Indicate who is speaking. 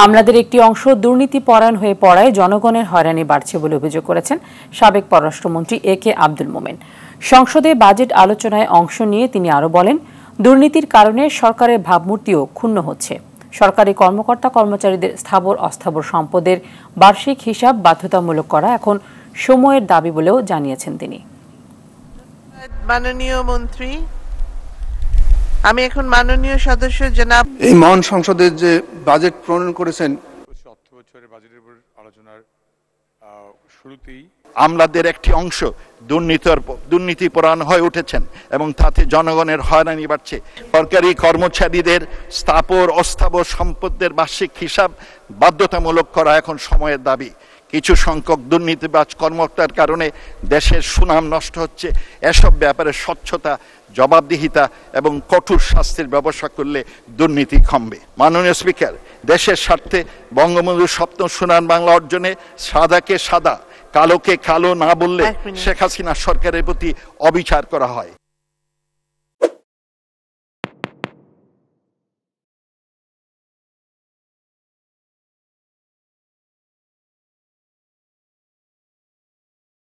Speaker 1: আমলাদের একটি অংশ দুর্নীতি পরায়ণ হয়ে পড়ায় জনগণের হয়রানি বাড়ছে বলে অভিযোগ করেছেন সাবেক পররাষ্ট্রমন্ত্রী এ.কে আব্দুল মোমেন। সংসদে বাজেট আলোচনায় অংশ নিয়ে তিনি আরও বলেন, দুর্নীতির কারণে সরকারের ভাবমূর্তিও ক্ষুণ্ণ হচ্ছে। সরকারি কর্মকর্তা কর্মচারীদের স্থাবর অস্থাবর সম্পদের বার্ষিক হিসাব বাধ্যতামূলক করা এখন সময়ের দাবি বলেও জানিয়েছেন তিনি।
Speaker 2: মাননীয় মন্ত্রী, আমি এখন মাননীয় সদস্য জনাব
Speaker 3: এই মহান সংসদের যে বাজেট প্রণয়ন করেছেন,
Speaker 4: অর্থ বছরের বাজেটের উপর আলোচনার শুরুতেই
Speaker 5: আমলাদের একটি অংশ দুর্নীতিপরায়ণ হয়ে উঠেছেন এবং তাতে জনগণের হয়রানি বাড়ছে। সরকারি কর্মচারীদের স্থাবর অস্থাবর সম্পদের বার্ষিক হিসাব বাধ্যতামূলক করা এখন সময়ের দাবি। কিছু সংখ্যক দুর্নীতিবাজ কর্মকর্তার কারণে দেশের সুনাম নষ্ট হচ্ছে। এসব ব্যাপারে স্বচ্ছতা, জবাবদিহিতা এবং কঠোর শাস্তির ব্যবস্থা করলে দুর্নীতি কমবে। মাননীয় স্পিকার, দেশের স্বার্থে বঙ্গবন্ধুর স্বপ্ন সোনার বাংলা অর্জনে সাদাকে সাদা, কালোকে কালো না বললে শেখ হাসিনা সরকারের প্রতি অবিচার করা হয়।